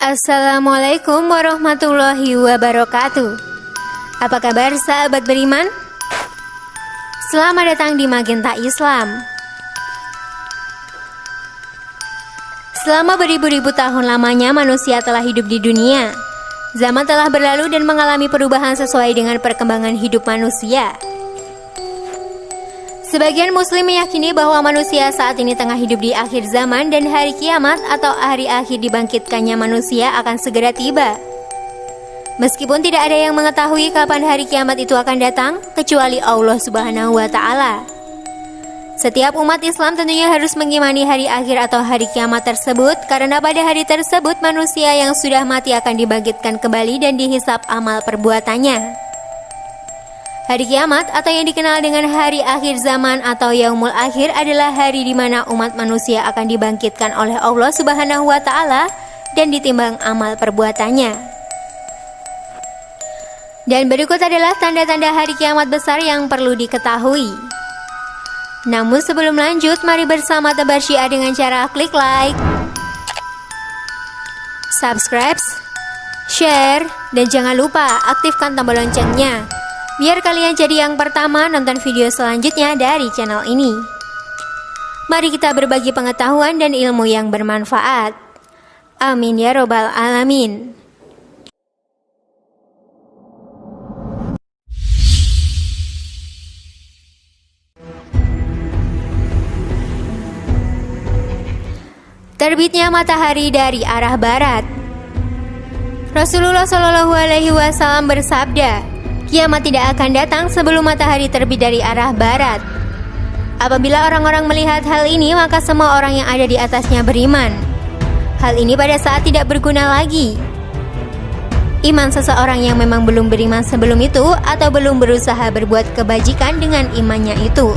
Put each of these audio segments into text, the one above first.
Assalamualaikum warahmatullahi wabarakatuh. Apa kabar sahabat beriman? Selamat datang di Magenta Islam. Selama beribu-ribu tahun lamanya manusia telah hidup di dunia. Zaman telah berlalu dan mengalami perubahan sesuai dengan perkembangan hidup manusia. Sebagian muslim meyakini bahwa manusia saat ini tengah hidup di akhir zaman dan hari kiamat atau hari akhir dibangkitkannya manusia akan segera tiba. Meskipun tidak ada yang mengetahui kapan hari kiamat itu akan datang, kecuali Allah Subhanahu wa Ta'ala. Setiap umat Islam tentunya harus mengimani hari akhir atau hari kiamat tersebut, karena pada hari tersebut manusia yang sudah mati akan dibangkitkan kembali dan dihisap amal perbuatannya. Hari kiamat atau yang dikenal dengan hari akhir zaman atau yaumul akhir adalah hari di mana umat manusia akan dibangkitkan oleh Allah Subhanahu wa Ta'ala dan ditimbang amal perbuatannya. Dan berikut adalah tanda-tanda hari kiamat besar yang perlu diketahui. Namun sebelum lanjut, mari bersama tebar syiar dengan cara klik like, subscribe, share, dan jangan lupa aktifkan tombol loncengnya biar kalian jadi yang pertama nonton video selanjutnya dari channel ini. Mari kita berbagi pengetahuan dan ilmu yang bermanfaat. Amin ya robbal alamin. Terbitnya matahari dari arah barat. Rasulullah Shallallahu Alaihi Wasallam bersabda, kiamat tidak akan datang sebelum matahari terbit dari arah barat. Apabila orang-orang melihat hal ini, maka semua orang yang ada di atasnya beriman. Hal ini pada saat tidak berguna lagi. Iman seseorang yang memang belum beriman sebelum itu atau belum berusaha berbuat kebajikan dengan imannya itu.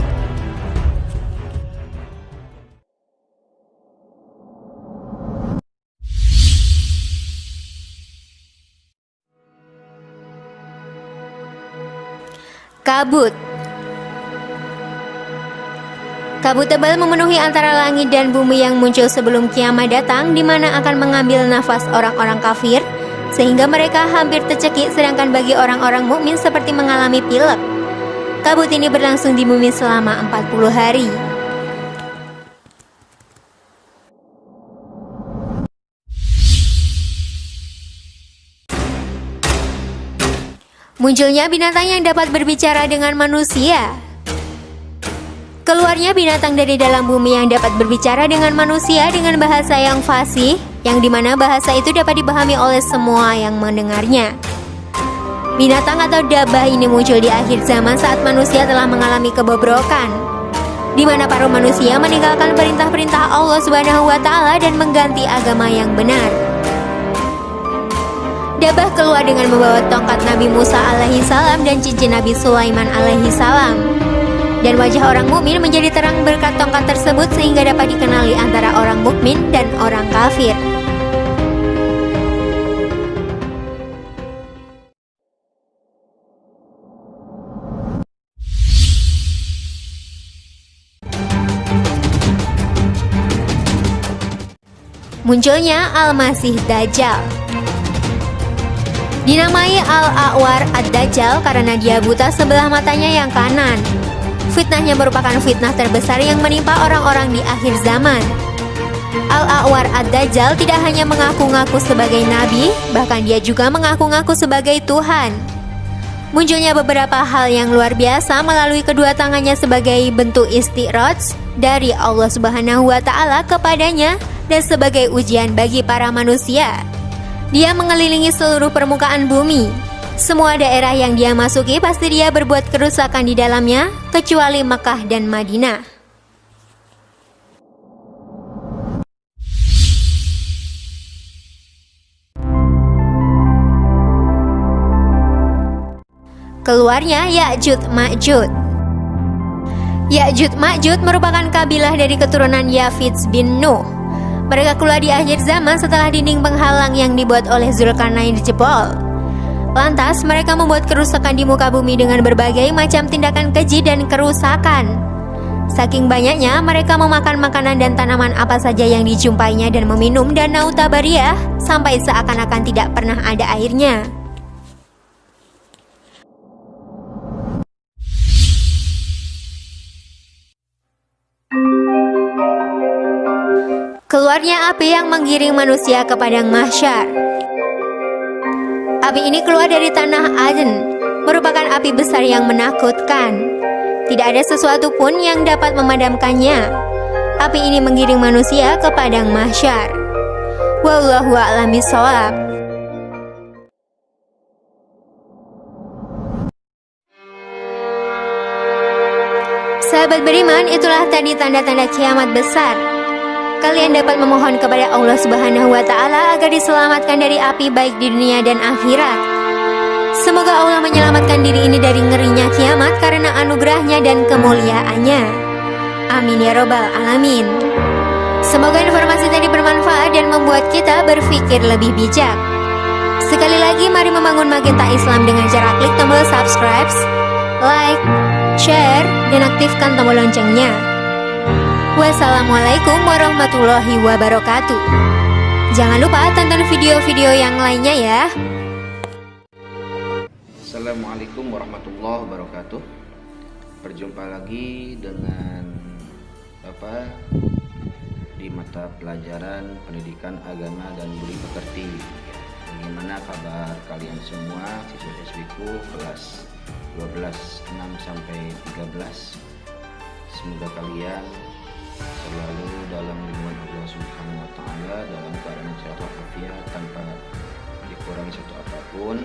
Kabut. Kabut tebal memenuhi antara langit dan bumi yang muncul sebelum kiamat datang, di mana akan mengambil nafas orang-orang kafir sehingga mereka hampir tercekik, sedangkan bagi orang-orang mukmin seperti mengalami pilek. Kabut ini berlangsung di bumi selama 40 hari. Munculnya binatang yang dapat berbicara dengan manusia. Keluarnya binatang dari dalam bumi yang dapat berbicara dengan manusia dengan bahasa yang fasih, yang dimana bahasa itu dapat dipahami oleh semua yang mendengarnya. Binatang atau dabah ini muncul di akhir zaman saat manusia telah mengalami kebobrokan, di mana para manusia meninggalkan perintah-perintah Allah Subhanahu wa Ta'ala dan mengganti agama yang benar. Dabah keluar dengan membawa tongkat Nabi Musa alaihi salam dan cincin Nabi Sulaiman alaihi salam. Dan wajah orang mukmin menjadi terang berkat tongkat tersebut sehingga dapat dikenali antara orang mukmin dan orang kafir. Munculnya Al-Masih Dajjal. Dinamai Al-A'war Ad-Dajjal karena dia buta sebelah matanya yang kanan. Fitnahnya merupakan fitnah terbesar yang menimpa orang-orang di akhir zaman. Al-A'war Ad-Dajjal tidak hanya mengaku-ngaku sebagai nabi, bahkan dia juga mengaku-ngaku sebagai Tuhan. Munculnya beberapa hal yang luar biasa melalui kedua tangannya sebagai bentuk istiraj dari Allah Subhanahu wa Ta'ala kepadanya dan sebagai ujian bagi para manusia. Dia mengelilingi seluruh permukaan bumi. Semua daerah yang dia masuki pasti dia berbuat kerusakan di dalamnya, kecuali Mekah dan Madinah. Keluarnya Ya'jud Ma'jud. Ya'jud Ma'jud merupakan kabilah dari keturunan Yafits bin Nuh. Mereka keluar di akhir zaman setelah dinding penghalang yang dibuat oleh Zulkarnain jebol. Lantas mereka membuat kerusakan di muka bumi dengan berbagai macam tindakan keji dan kerusakan. Saking banyaknya mereka memakan makanan dan tanaman apa saja yang dijumpainya dan meminum danau Tabariyah sampai seakan-akan tidak pernah ada airnya. Keluarnya api yang menggiring manusia ke padang mahsyar. Api ini keluar dari tanah Aden, merupakan api besar yang menakutkan. Tidak ada sesuatu pun yang dapat memadamkannya. Api ini menggiring manusia ke padang mahsyar. Wallahu a'lam bishawab. Sahabat beriman, itulah tadi tanda-tanda kiamat besar. Kalian dapat memohon kepada Allah Subhanahu wa Ta'ala agar diselamatkan dari api baik di dunia dan akhirat. Semoga Allah menyelamatkan diri ini dari ngerinya kiamat karena anugerahnya dan kemuliaannya. Amin ya robbal alamin. Semoga informasi tadi bermanfaat dan membuat kita berpikir lebih bijak. Sekali lagi mari membangun Magenta Islam dengan cara klik tombol subscribe, like, share, dan aktifkan tombol loncengnya. Wassalamualaikum warahmatullahi wabarakatuh. Jangan lupa tonton video-video yang lainnya ya. Assalamualaikum warahmatullahi wabarakatuh. Berjumpa lagi dengan Bapak di mata pelajaran Pendidikan Agama dan Budi Pekerti. Bagaimana kabar kalian semua siswa-siswiku kelas 12, 6 sampai 13? Semoga kalian selalu dalam lindungan Allah Subhanahu wa Ta'ala, dalam keadaan sehat walafiat tanpa dikurangi satu apapun,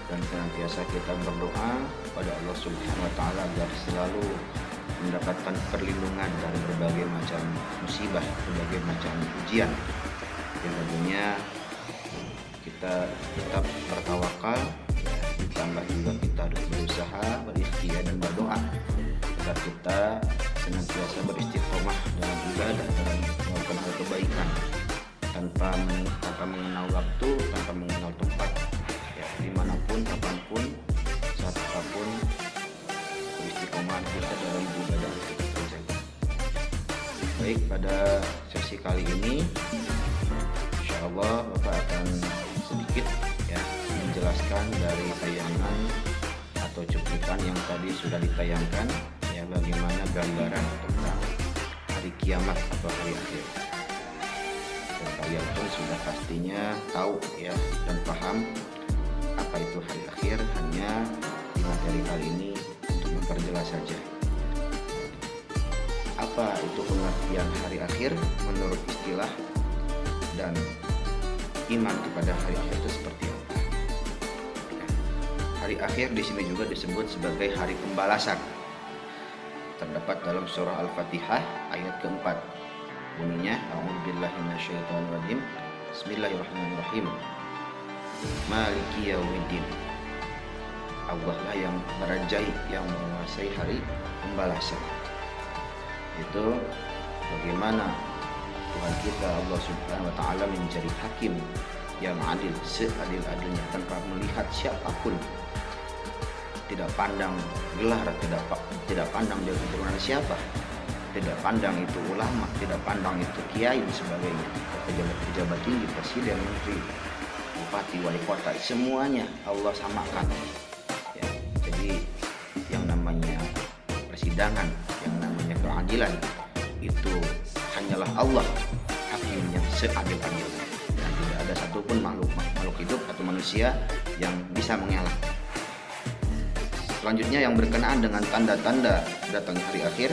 dan senantiasa kita berdoa kepada Allah Subhanahu wa Ta'ala agar selalu mendapatkan perlindungan dari berbagai macam musibah, berbagai macam ujian. Yang tentunya kita tetap bertawakal, ditambah juga kita harus berusaha, berikhtiar dan berdoa agar kita senantiasa beristiqomah dalam ibadah, dalam melakukan hal kebaikan tanpa mengenal waktu, tanpa mengenal tempat, ya, dimanapun, kapanpun, saat apapun, beristiqomah kita dalam ibadah kita terjaga. Baik, pada sesi kali ini insya Allah Bapak akan sedikit ya menjelaskan dari tayangan atau cuplikan yang tadi sudah ditayangkan, ya, bagaimana gambaran tentang hari kiamat atau hari akhir. Dan kalian pun sudah pastinya tahu ya dan paham apa itu hari akhir. Hanya di materi kali ini untuk memperjelas saja apa itu pengertian hari akhir menurut istilah, dan iman kepada hari akhir itu seperti apa. Hari akhir di sini juga disebut sebagai hari pembalasan. Terdapat dalam surah Al-Fatihah ayat keempat. Bunyinya, A'udzubillahi minasyaitonirrajim. Bismillahirrahmanirrahim. Maliki yaumiddin. Allah lah yang merajai, yang menguasai hari pembalasan. Itu bagaimana Tuhan kita Allah Subhanahu wa Ta'ala menjadi hakim yang adil, seadil-adilnya, tanpa melihat siapapun, tidak pandang gelar, tidak pandang dia keturunan siapa, tidak pandang itu ulama, tidak pandang itu kiai dan sebagainya, pejabat tinggi, presiden, menteri, bupati, wali kota, semuanya Allah samakan ya. Jadi yang namanya persidangan, yang namanya keadilan itu hanyalah Allah hakim yang seadil-adilnya, dan tidak ada satupun makhluk hidup atau manusia yang bisa mengelak. Selanjutnya yang berkenaan dengan tanda-tanda datang hari akhir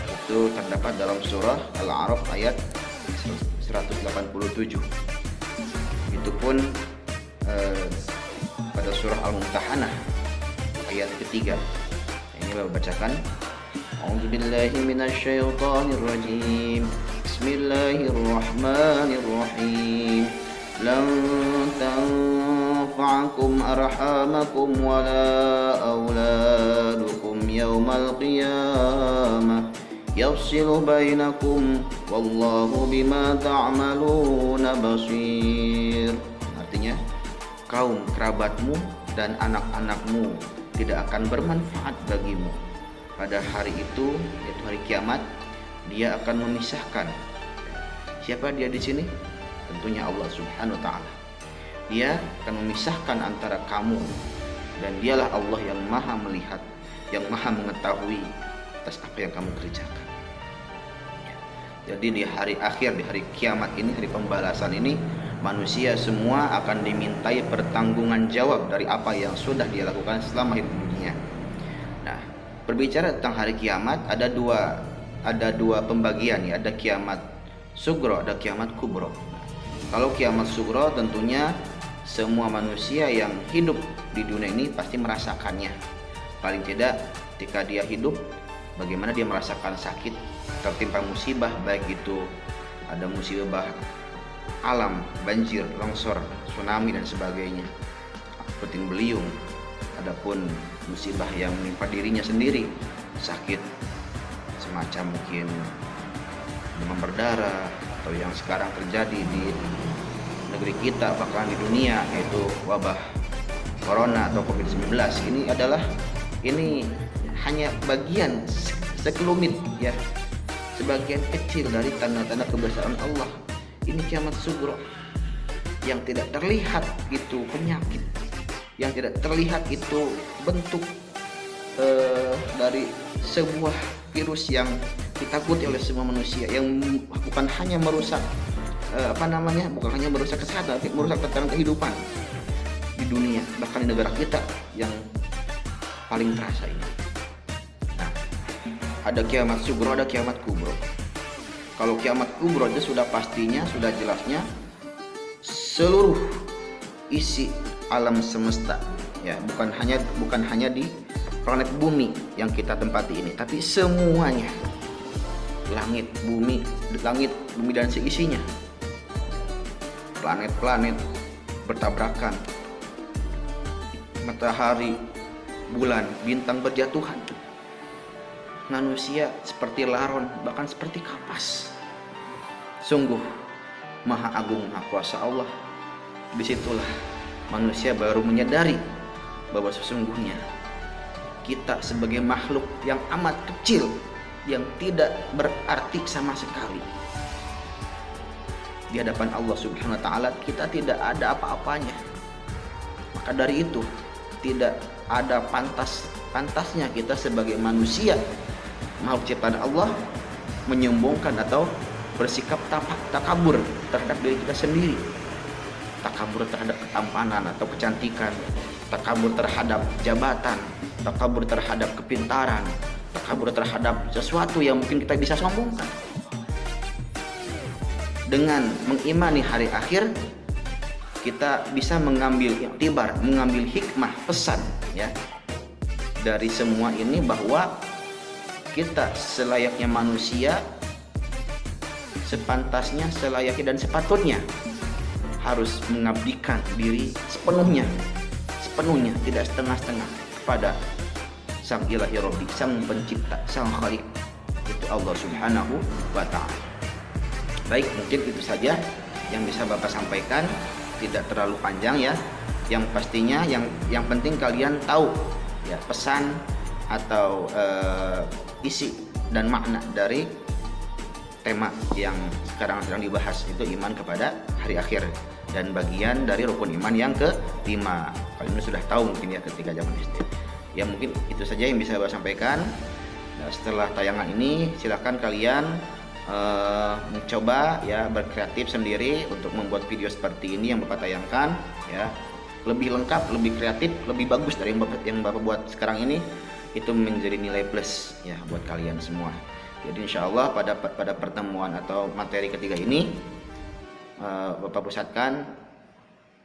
itu terdapat dalam surah Al-A'raf ayat 187. Itu pun pada surah Al-Mumtahanah ayat ketiga. Ini Bapak bacakan. A'udzubillahi minasyaitonirrajim. Bismillahirrahmanirrahim. Lan tanfa'akum arhamakum wala auladukum yawmal qiyamah yafsilu bainakum wallahu bima ta'maluna basir. Artinya, kerabatmu dan anak-anakmu tidak akan bermanfaat bagimu pada hari itu, yaitu hari kiamat, dia akan memisahkan. Siapa dia di sini? Tentunya Allah Subhanahu wa taala. Dia akan memisahkan antara kamu, dan dialah Allah yang maha melihat, yang maha mengetahui atas apa yang kamu kerjakan. Jadi di hari akhir, di hari kiamat ini, hari pembalasan ini, manusia semua akan dimintai pertanggunggan jawab dari apa yang sudah dia lakukan selama hidup dunia. Nah, berbicara tentang hari kiamat, ada dua pembagian ya, ada kiamat sugro, ada kiamat kubro. Kalau kiamat sugro tentunya semua manusia yang hidup di dunia ini pasti merasakannya. Paling tidak ketika dia hidup, bagaimana dia merasakan sakit, tertimpa musibah, baik itu ada musibah alam, banjir, longsor, tsunami dan sebagainya, puting beliung. Adapun musibah yang menimpa dirinya sendiri, sakit semacam mungkin demam berdarah, atau yang sekarang terjadi di negeri kita bahkan di dunia, yaitu wabah corona atau COVID-19. Ini hanya bagian sekelumit ya, sebagian kecil dari tanda-tanda kebesaran Allah. Ini kiamat sugro, yang tidak terlihat itu penyakit, yang tidak terlihat itu bentuk dari sebuah virus yang ditakuti oleh semua manusia, yang bukan hanya merusak bukan hanya merusak kesehatan, tapi merusak tatanan kehidupan di dunia, bahkan di negara kita yang paling terasa ini. Nah, ada kiamat sugro, ada kiamat kubro. Kalau kiamat kubro itu sudah pastinya, sudah jelasnya seluruh isi alam semesta ya, bukan hanya di planet bumi yang kita tempati ini, tapi semuanya, langit bumi dan seisinya, planet-planet bertabrakan, matahari, bulan, bintang berjatuhan, manusia seperti laron, bahkan seperti kapas. Sungguh maha agung, maha kuasa Allah. Disitulah manusia baru menyadari bahwa sesungguhnya kita sebagai makhluk yang amat kecil, yang tidak berarti sama sekali di hadapan Allah Subhanahu wa taala, kita tidak ada apa-apanya. Maka dari itu tidak ada pantasnya kita sebagai manusia, makhluk ciptaan Allah, menyombongkan atau bersikap takabur terhadap diri kita sendiri, takabur terhadap ketampanan atau kecantikan, takabur terhadap jabatan, takabur terhadap kepintaran, takabur terhadap sesuatu yang mungkin kita bisa sombongkan. Dengan mengimani hari akhir, kita bisa mengambil iktibar, mengambil hikmah, pesan ya dari semua ini, bahwa kita selayaknya manusia, sepantasnya, selayaknya dan sepatutnya harus mengabdikan diri sepenuhnya, tidak setengah-setengah, kepada Sang Ilahi Rabbi, Sang Pencipta, Sang Khalik, itu Allah Subhanahu wa ta'ala. Baik, mungkin itu saja yang bisa Bapak sampaikan, tidak terlalu panjang ya. Yang pastinya yang penting kalian tahu ya pesan atau isi dan makna dari tema yang sekarang sedang dibahas, itu iman kepada hari akhir dan bagian dari rukun iman yang ke-5. Kalian sudah tahu mungkin ya ketika zaman SD. Ya mungkin itu saja yang bisa Bapak sampaikan. Nah, setelah tayangan ini silakan kalian mencoba ya berkreatif sendiri untuk membuat video seperti ini yang Bapak tayangkan ya, lebih lengkap, lebih kreatif, lebih bagus dari yang Bapak buat sekarang ini. Itu menjadi nilai plus ya buat kalian semua. Jadi insya Allah pada pertemuan atau materi ketiga ini Bapak pusatkan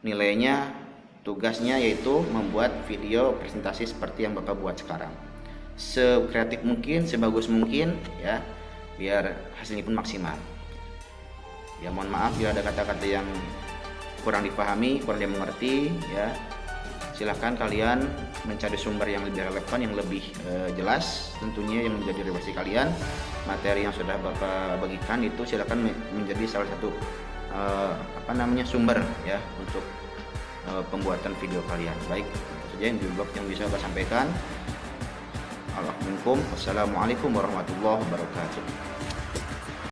nilainya, tugasnya yaitu membuat video presentasi seperti yang Bapak buat sekarang, sekreatif mungkin, sebagus mungkin ya, biar hasilnya pun maksimal. Ya mohon maaf bila ada kata-kata yang kurang dipahami, kurang dimengerti ya. Silahkan kalian mencari sumber yang lebih relevan, yang lebih jelas tentunya, yang menjadi referensi kalian. Materi yang sudah Bapak bagikan itu silahkan menjadi salah satu sumber ya untuk pembuatan video kalian. Baik, itu saja yang bisa Bapak sampaikan. minkum. Wassalamualaikum warahmatullahi wabarakatuh.